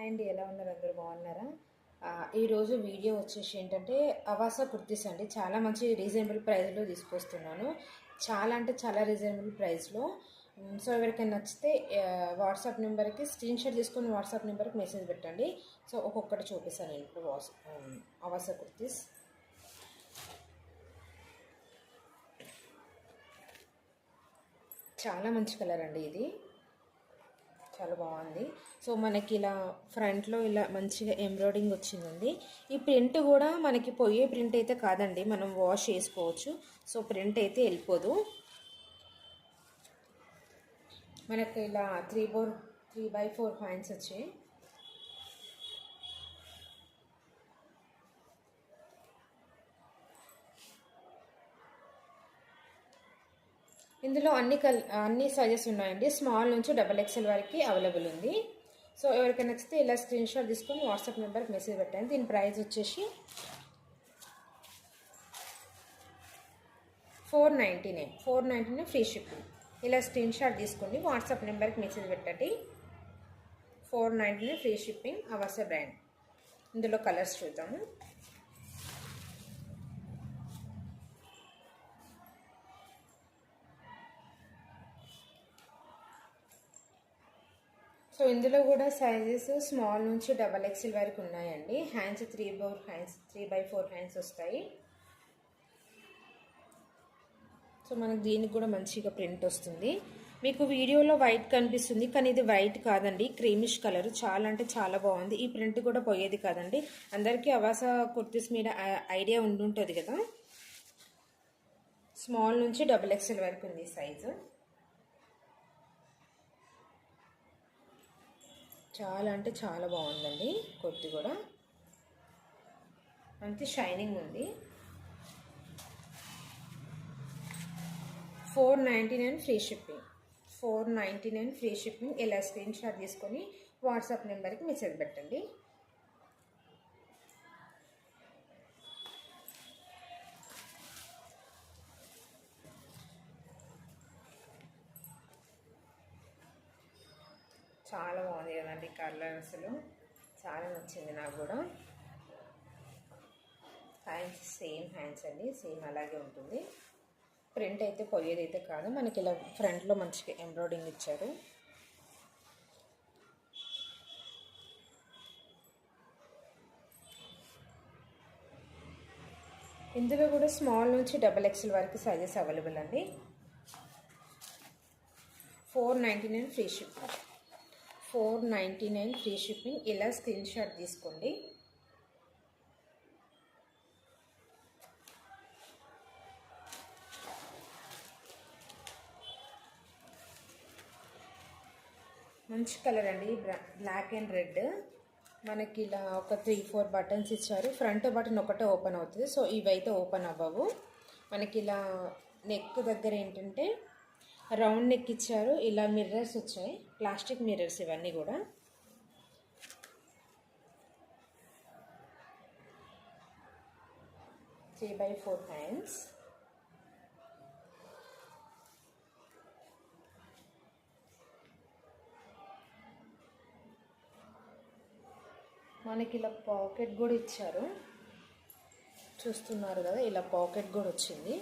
అండి, ఎలా ఉన్నారు? అందరూ బాగున్నారా? ఈరోజు వీడియో వచ్చేసి ఏంటంటే అవాసా కుర్తీస్ అండి. చాలా మంచి రీజనబుల్ ప్రైస్లో తీసుకొస్తున్నాను. చాలా అంటే చాలా రీజనబుల్ ప్రైస్లో. సో ఎవరికైనా నచ్చితే వాట్సాప్ నెంబర్కి స్క్రీన్ షాట్ తీసుకొని వాట్సాప్ నెంబర్కి మెసేజ్ పెట్టండి. సో ఒక్కొక్కటి చూపిస్తాను నేను ఇప్పుడు అవాసా కుర్తీస్. చాలా మంచి కలర్ అండి, ఇది చాలా బాగుంది. సో మనకి ఇలా ఫ్రంట్లో ఇలా మంచిగా ఎంబ్రాయిడింగ్ వచ్చిందండి. ఈ ప్రింట్ కూడా మనకి పోయే ప్రింట్ అయితే కాదండి, మనం వాష్ చేసుకోవచ్చు. సో ప్రింట్ అయితే వెళ్ళిపోదు. మనకి ఇలా 3/4 హ్యాండ్స్ వచ్చాయి. ఇందులో అన్ని సైజెస్ ఉన్నాయండి. స్మాల్ నుంచి XXL వరకు అవైలబుల్ ఉంది. సో ఎవరికైనా నచ్చితే ఇలా స్క్రీన్ షాట్ తీసుకొని వాట్సాప్ నెంబర్కి మెసేజ్ పెట్టండి. దీని ప్రైస్ వచ్చేసి 499 ఫ్రీ షిప్పింగ్. ఇలా స్క్రీన్ షాట్ తీసుకోండి, వాట్సాప్ నెంబర్కి మెసేజ్ పెట్టండి. 499 ఫ్రీ షిప్పింగ్, అవాసా బ్రాండ్. ఇందులో కలర్స్ చూద్దాము. సో ఇందులో కూడా సైజెస్ స్మాల్ నుంచి XXL వరకు ఉన్నాయండి. హ్యాండ్స్ 3/4 హ్యాండ్స్ వస్తాయి. సో మనకు దీనికి కూడా మంచిగా ప్రింట్ వస్తుంది. మీకు వీడియోలో వైట్ కనిపిస్తుంది, కానీ ఇది వైట్ కాదండి, క్రీమిష్ కలర్. చాలా అంటే చాలా బాగుంది. ఈ ప్రింట్ కూడా పోయేది కాదండి. అందరికీ అవాసా కుర్తీస్ మీద ఐడియా ఉండుంటుంది కదా. స్మాల్ నుంచి XXL వరకు ఉంది సైజు. చాలా అంటే చాలా బాగుందండి కుర్తీ కూడా. అంతే షైనింగ్ ఉంది. 499 ఫ్రీ షిప్పింగ్. 499 free shipping. ఇలా స్క్రీన్ షాట్ తీసుకొని వాట్సాప్ నెంబర్కి మెసేజ్ పెట్టండి. చాలా బాగుంది కదండి కలర్, అసలు చాలా నచ్చింది నాకు కూడా. హ్యాండ్స్ సేమ్ హ్యాండ్స్ అండి, సేమ్ అలాగే ఉంటుంది. ప్రింట్ అయితే పోయేదైతే కాదు. మనకి ఇలా ఫ్రంట్లో మంచిగా ఎంబ్రాయిడింగ్ ఇచ్చారు. ఇందులో కూడా స్మాల్ నుంచి XXL వరకు సైజెస్ అవైలబుల్ అండి. 499 ఫ్రీ షిప్పింగ్. 499 free shipping. ఇలా స్క్రీన్ షాట్ తీసుకోండి. మంచి కలర్ అండి, బ్లాక్ అండ్ రెడ్. మనకి ఇలా ఒక 3-4 బటన్స్ ఇచ్చారు. ఫ్రంట్ బటన్ ఒకటే ఓపెన్ అవుతుంది. సో ఇవైతే ఓపెన్ అవ్వవు. మనకి ఇలా నెక్ దగ్గర ఏంటంటే రౌండ్ నెక్ ఇచ్చారు. ఇలా మిర్రర్స్ వచ్చాయి, ప్లాస్టిక్ మిర్రర్స్ ఇవన్నీ కూడా. 3/4 హ్యాండ్స్. మనకి ఇలా పాకెట్ కూడా ఇచ్చారు, చూస్తున్నారు కదా. ఇలా పాకెట్ కూడా వచ్చింది.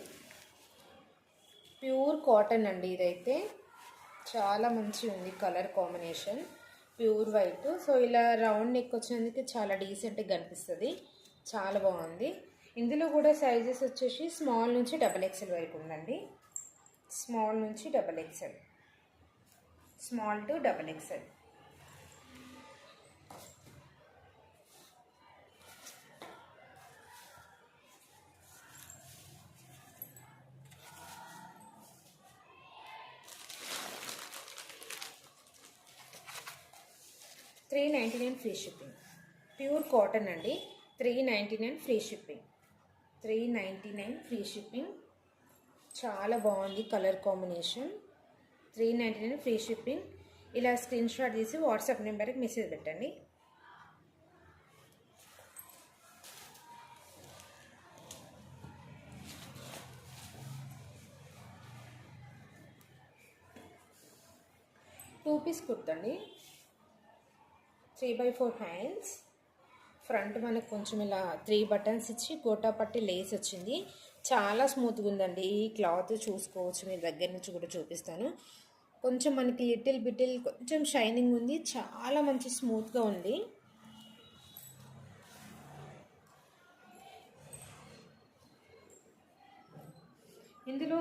ప్యూర్ కాటన్ అండి ఇదైతే. చాలా మంచిగా ఉంది colour combination, pure white. So ఇలా రౌండ్ నెక్ వచ్చినందుకు చాలా డీసెంట్గా కనిపిస్తుంది. చాలా బాగుంది. ఇందులో కూడా సైజెస్ వచ్చేసి స్మాల్ నుంచి XXL వరకు ఉందండి. స్మాల్ నుంచి XXL, small to XXL. $399 free shipping. Pure cotton అండి. $399 ఫ్రీ షిప్పింగ్. 399 free shipping. చాలా బాగుంది కలర్ కాంబినేషన్. 399 free shipping. ఇలా స్క్రీన్ షాట్ తీసి వాట్సాప్ నెంబర్కి మెసేజ్ పెట్టండి. టూ పీస్ కుర్తా అండి. 3/4 హ్యాండ్స్. ఫ్రంట్ మనకు కొంచెం ఇలా 3 బటన్స్ ఇచ్చి గోటా పట్టి లేస్ వచ్చింది. చాలా స్మూత్గా ఉందండి. ఈ క్లాత్ చూసుకోవచ్చు, మీరు దగ్గర నుంచి కూడా చూపిస్తాను. కొంచెం మనకి లిటిల్ బిటిల్ కొంచెం షైనింగ్ ఉంది, చాలా మంచి స్మూత్గా ఉంది. ఇందులో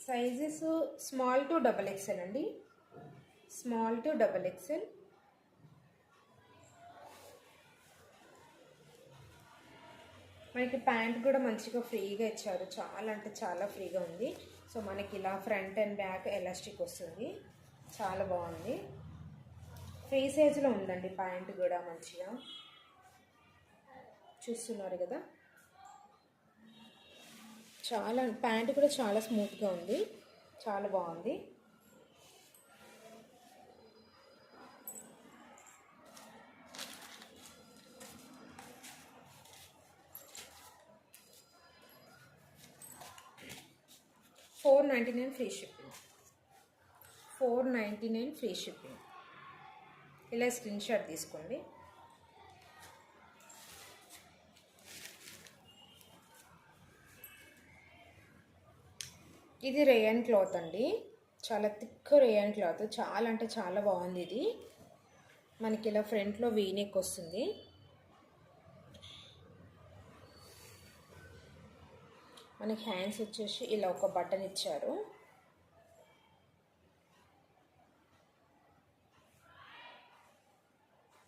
సైజెస్ స్మాల్ టు XXL అండి, స్మాల్ టు XXL. మనకి ప్యాంట్ కూడా మంచిగా ఫ్రీగా ఇచ్చారు, చాలా అంటే చాలా ఫ్రీగా ఉంది. సో మనకి ఇలా ఫ్రంట్ అండ్ బ్యాక్ ఎలాస్టిక్ వస్తుంది, చాలా బాగుంది. ఫ్రీ సైజులో ఉందండి ప్యాంట్ కూడా, మంచిగా చూస్తున్నారు కదా. చాలా ప్యాంట్ కూడా చాలా స్మూత్గా ఉంది, చాలా బాగుంది. $499 ఫ్రీ షిప్పింగ్, $499 ఫ్రీ షిప్పింగ్. ఇలా స్క్రీన్ షాట్ తీసుకోండి. ఇది రేయన్ క్లాత్ అండి, చాలా థిక్ రేయన్ క్లాత్, చాలా అంటే చాలా బాగుంది. ఇది మనకి ఇలా ఫ్రంట్లో వీనెక్ వస్తుంది. మనకి హ్యాండ్స్ వచ్చేసి ఇలా ఒక బటన్ ఇచ్చారు.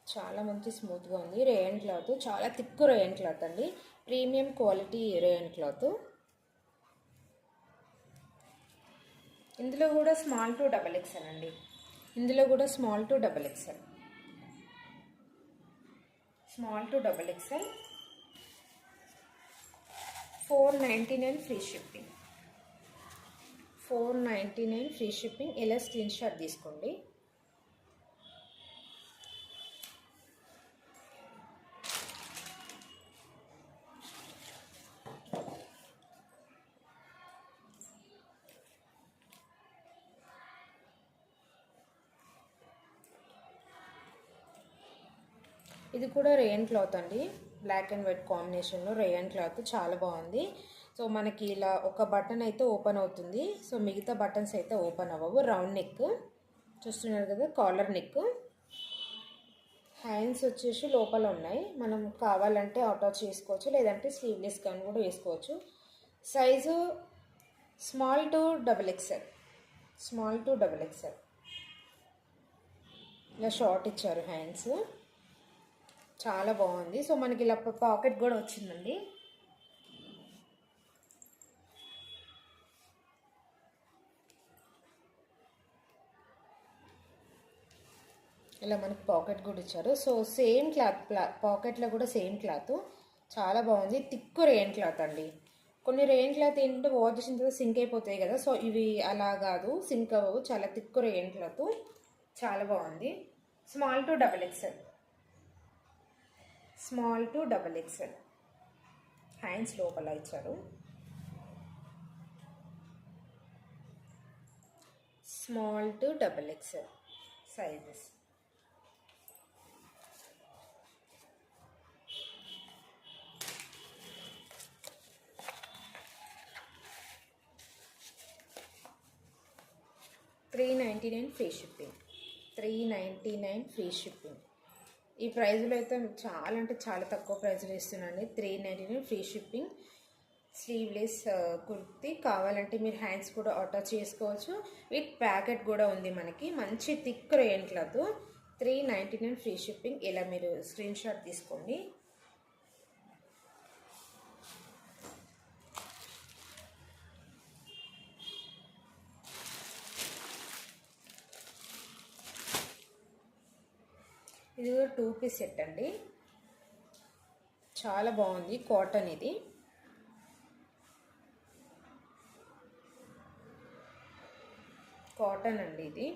చాలా మంచి స్మూత్గా ఉంది. రేయన్ క్లాత్, చాలా థిక్ రేయన్ క్లాత్ అండి, ప్రీమియం క్వాలిటీ రేయన్ క్లాత్. ఇందులో కూడా స్మాల్ టు XXL అండి, ఇందులో కూడా small to XXL, small to XXL. $499 free shipping, $499 free shipping. ఇలా స్క్రీన్ షాట్ తీసుకోండి. ఇది కూడా రేయన్ క్లాత్ అండి, బ్లాక్ అండ్ వైట్ కాంబినేషన్లో రేయన్ క్లాత్, చాలా బాగుంది. సో మనకి ఇలా ఒక బటన్ అయితే ఓపెన్ అవుతుంది, సో మిగతా బటన్స్ అయితే ఓపెన్ అవ్వవు. రౌండ్ నెక్ చూస్తున్నారు కదా, కాలర్ నెక్. హ్యాండ్స్ వచ్చేసి లోపల ఉన్నాయి, మనం కావాలంటే అటాచ్ చేసుకోవచ్చు, లేదంటే స్లీవ్లెస్ గన్ కూడా వేసుకోవచ్చు. Size small to XXL, small to XXL. ఇలా షార్ట్ ఇచ్చారు హ్యాండ్స్, చాలా బాగుంది. సో మనకి ఇలా పాకెట్ కూడా వచ్చిందండి. ఇలా మనకి పాకెట్ కూడా ఇచ్చారు. సో సేమ్ క్లాత్, పాకెట్లో కూడా సేమ్ క్లాత్, చాలా బాగుంది. థిక్ రేయన్ క్లాత్ అండి. కొన్ని రేయన్ క్లాత్ ఏంటంటే వాష్ చేసిన తర్వాత సింక్ అయిపోతాయి కదా, సో ఇవి అలా కాదు, సింక్ అవ్వవు, చాలా థిక్ రేయన్ క్లాత్, చాలా బాగుంది. Small to XXL, small to XXL. Hands లోపల ఇచ్చారు. Small to XXL sizes. $399 free shipping, $399 free shipping. ఈ ప్రైజ్లో అయితే చాలా అంటే చాలా తక్కువ ప్రైజ్లో ఇస్తున్నాను. $399 ఫ్రీ షిప్పింగ్. స్లీవ్లెస్ కుర్తీ కావాలంటే మీరు హ్యాండ్స్ కూడా అటాచ్ చేసుకోవచ్చు, విత్ ప్యాకెట్ కూడా ఉంది మనకి. మంచి thick rayon cloth, $399 free shipping. ఇలా మీరు స్క్రీన్ షాట్ తీసుకోండి. ఇది కూడా 2 పీస్ సెట్ అండి, చాలా బాగుంది. కాటన్, ఇది కాటన్ అండి. ఇది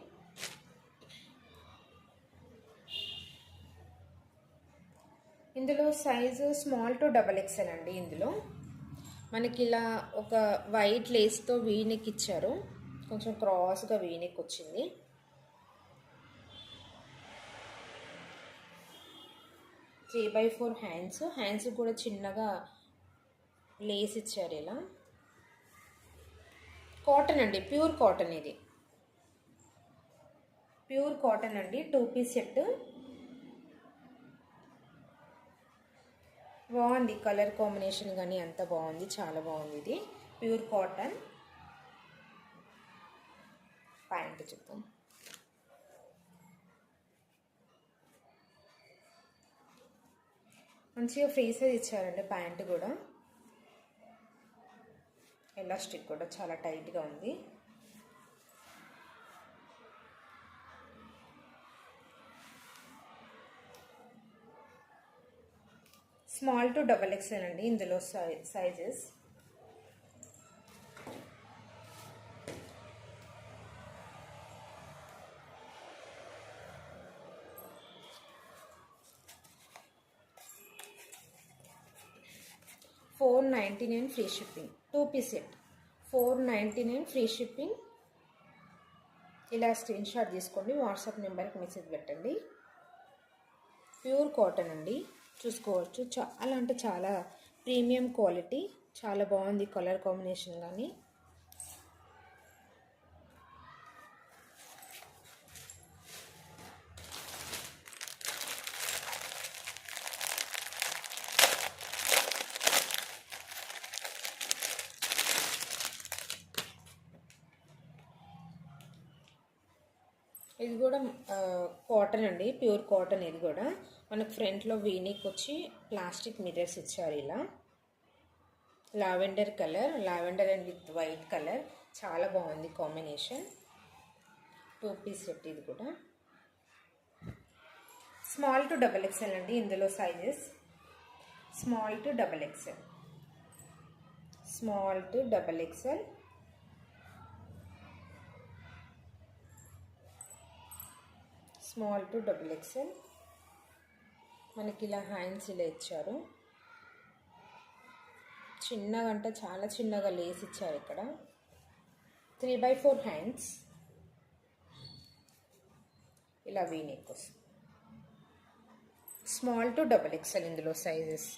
ఇందులో సైజు స్మాల్ టు XXL అండి. ఇందులో మనకి ఇలా ఒక వైట్ లేస్తో వీనెక్ ఇచ్చారు, కొంచెం క్రాస్గా వీనెక్ వచ్చింది. 3/4 హ్యాండ్స్ కూడా చిన్నగా లేస్ ఇచ్చారు. ఇలా కాటన్ అండి, ప్యూర్ కాటన్. ఇది ప్యూర్ కాటన్ అండి. 2 పీస్ సెట్. బాగుంది కలర్ కాంబినేషన్ కానీ అంత బాగుంది, చాలా బాగుంది. ఇది ప్యూర్ కాటన్. ప్యాంట్ చూద్దాం. మంచిగా ఫ్రీ సైజ్ ఇచ్చారండి. ప్యాంట్ కూడా ఎలాస్టిక్ కూడా చాలా టైట్గా ఉంది. స్మాల్ టు XXL అండి ఇందులో సైజెస్. $499 free shipping. 2 piece set 499 free shipping. ఇలా స్క్రీన్ షాట్ తీసుకోండి, వాట్సాప్ నెంబర్కి మెసేజ్ పెట్టండి. ప్యూర్ కాటన్ అండి, చూసుకోవచ్చు. చాలా అంటే చాలా ప్రీమియం క్వాలిటీ, చాలా బాగుంది కలర్ కాంబినేషన్ కానీ. ఇది కూడా కాటన్ అండి, ప్యూర్ కాటన్. ఇది కూడా మనకు ఫ్రంట్లో వీనెక్ వచ్చి ప్లాస్టిక్ మిర్రర్స్ ఇచ్చారు. ఇలా lavender colour, lavender and with white colour, చాలా బాగుంది కాంబినేషన్. 2 piece set. ఇది కూడా స్మాల్ టు XXL అండి ఇందులో sizes. Small to XXL, small to XXL. Small to XXL. మనకి ఇలా హ్యాండ్స్ ఇలా ఇచ్చారు. చిన్నగా అంటే చాలా చిన్నగా లేస్ ఇచ్చారు ఇక్కడ. 3/4 హ్యాండ్స్. ఇలా వీనెక్ వస్తుంది. స్మాల్ టు XXL ఇందులో సైజెస్.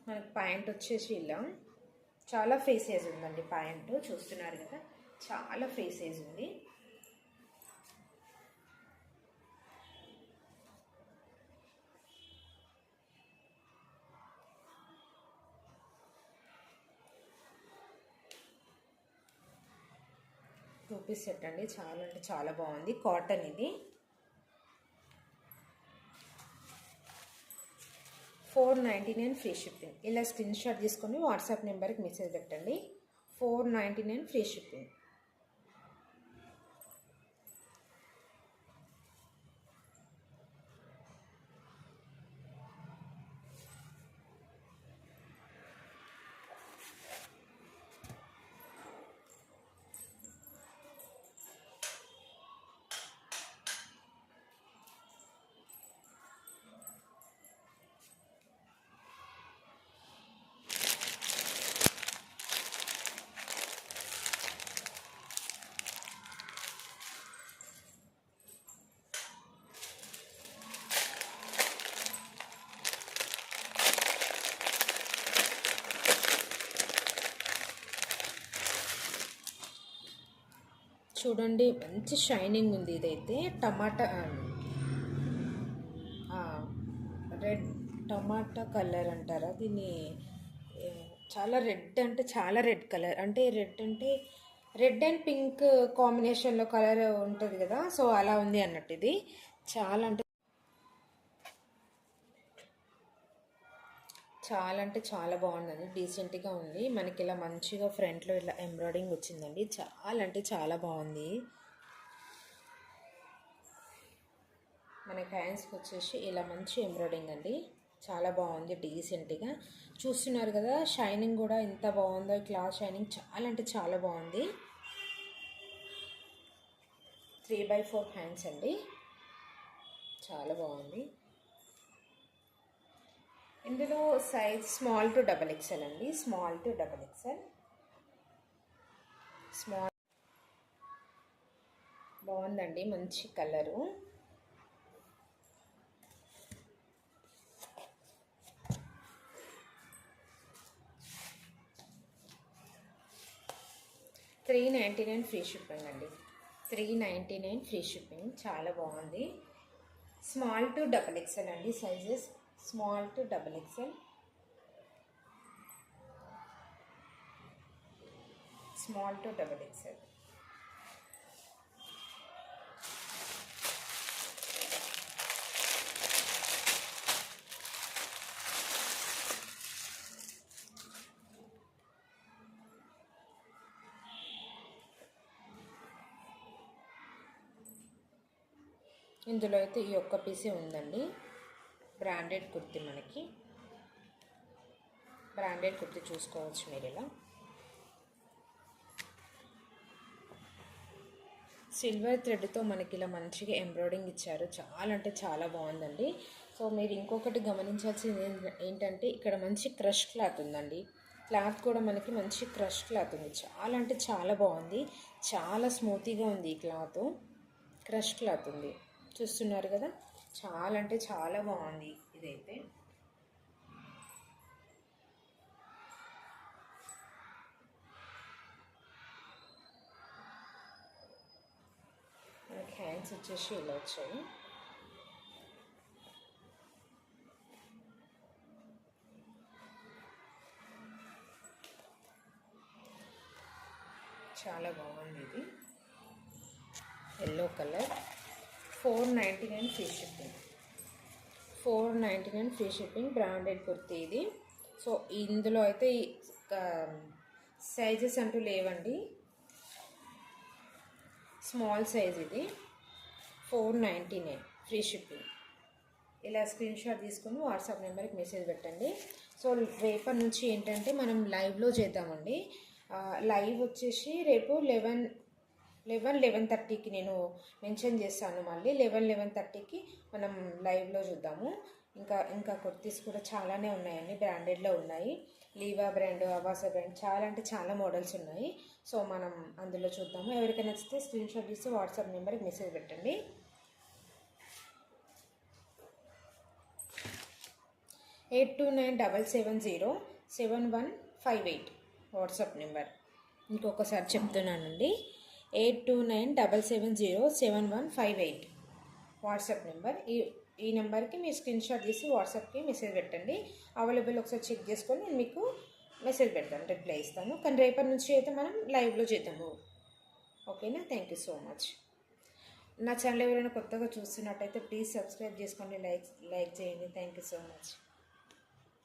మనకి ప్యాంట్ వచ్చేసి ఇలా చాలా ఫ్రీ సైజ్ ఉందండి. ప్యాంట్ చూస్తున్నారు కదా, చాలా ఫ్రీ సైజ్ ఉంది. టూ పీస్ సెట్ అండి, చాలా అంటే చాలా బాగుంది. కాటన్ ఇది. 499 ఫ్రీ షిప్పింగ్. ఇలా స్క్రీన్ షాట్ తీసుకొని వాట్సాప్ నెంబర్కి మెసేజ్ పెట్టండి. 499 ఫ్రీ షిప్పింగ్. చూడండి మంచి షైనింగ్ ఉంది. ఇదైతే టమాటా రెడ్ టమాటా కలర్ అంటారా దీన్ని. చాలా రెడ్ అంటే చాలా రెడ్ కలర్, అంటే రెడ్ అండ్ పింక్ కాంబినేషన్లో కలర్ ఉంటుంది కదా, సో అలా ఉంది అన్నట్టు. ఇది చాలా అంటే చాలా బాగుందండి, డీసెంట్గా ఉంది. మనకి ఇలా మంచిగా ఫ్రంట్లో ఇలా ఎంబ్రాయిడింగ్ వచ్చిందండి. చాలా అంటే చాలా బాగుంది. మనకి హ్యాండ్స్కి వచ్చేసి ఇలా మంచి ఎంబ్రాయిడింగ్ అండి, చాలా బాగుంది డీసెంట్గా. చూస్తున్నారు కదా, షైనింగ్ కూడా ఎంత బాగుందో, క్లాత్ షైనింగ్ చాలా అంటే చాలా బాగుంది. 3/4 హ్యాండ్స్ అండి, చాలా బాగుంది. ఇందులో సైజ్ స్మాల్ టు XXL అండి, స్మాల్ టు XXL. స్మాల్ బాగుందండి, మంచి కలరు. $399 ఫ్రీ షిప్పింగ్ అండి. $399 ఫ్రీ షిప్పింగ్. చాలా బాగుంది. స్మాల్ టు XXL అండి sizes. Small to XXL. Small to XXL. ఇందులో అయితే ఈ ఒక్క పీసే ఉందండి. బ్రాండెడ్ కుర్తీ, మనకి బ్రాండెడ్ కుర్తీ చూసుకోవచ్చు మీరు. ఇలా సిల్వర్ థ్రెడ్తో మనకి ఇలా మంచిగా ఎంబ్రాయిడింగ్ ఇచ్చారు. చాలా అంటే చాలా బాగుందండి. సో మీరు ఇంకొకటి గమనించాల్సింది ఏంటంటే ఇక్కడ మంచి క్రష్ క్లాత్ ఉందండి. క్లాత్ కూడా మనకి మంచి క్రష్ క్లాత్ ఉంది. చాలా అంటే చాలా బాగుంది. చాలా స్మూతీగా ఉంది ఈ క్లాత్. క్రష్ క్లాత్ ఉంది, చూస్తున్నారు కదా. చాలా అంటే చాలా బాగుంది ఇదైతే. మనకి హ్యాండ్స్ వచ్చేసి ఇలా వచ్చాయి. చాలా బాగుంది ఇది. Yellow colour. $499 free shipping. $499 free shipping. Branded kurti ఇది. సో ఇందులో అయితే సైజెస్ అంటూ లేవండి. స్మాల్ సైజ్ ఇది. $499 ఫ్రీ షిప్పింగ్. ఇలా స్క్రీన్ షాట్ తీసుకుని వాట్సాప్ నెంబర్కి మెసేజ్ పెట్టండి. సో రేపటి నుంచి ఏంటంటే మనం లైవ్లో చేద్దామండి. లైవ్ వచ్చేసి రేపు 11:30కి నేను మెన్షన్ చేస్తాను. మళ్ళీ 11:30కి మనం లైవ్లో చూద్దాము. ఇంకా కుర్తీస్ కూడా చాలానే ఉన్నాయండి. బ్రాండెడ్లో ఉన్నాయి. లీవా బ్రాండ్, అవాసా బ్రాండ్, చాలా అంటే చాలా మోడల్స్ ఉన్నాయి. సో మనం అందులో చూద్దాము. ఎవరికైనా నచ్చితే స్క్రీన్ షాట్ తీసి వాట్సాప్ నెంబర్కి మెసేజ్ పెట్టండి. 8297707158 వాట్సాప్ నెంబర్. ఇంకొకసారి చెప్తున్నానండి, 8297707158 వాట్సాప్ నెంబర్. ఈ నెంబర్కి మీరు స్క్రీన్ షాట్ తీసి వాట్సాప్కి మెసేజ్ పెట్టండి. అవైలబుల్ ఒకసారి చెక్ చేసుకొని నేను మీకు మెసేజ్ పెడతాను, రిప్లై ఇస్తాను. కానీ రేపటి నుంచి అయితే మనం లైవ్లో చేద్దాము. ఓకేనా? Thank you so much. నా ఛానల్ ఎవరైనా కొత్తగా చూస్తున్నట్టయితే ప్లీజ్ సబ్స్క్రైబ్ చేసుకోండి, లైక్ చేయండి. Thank you so much.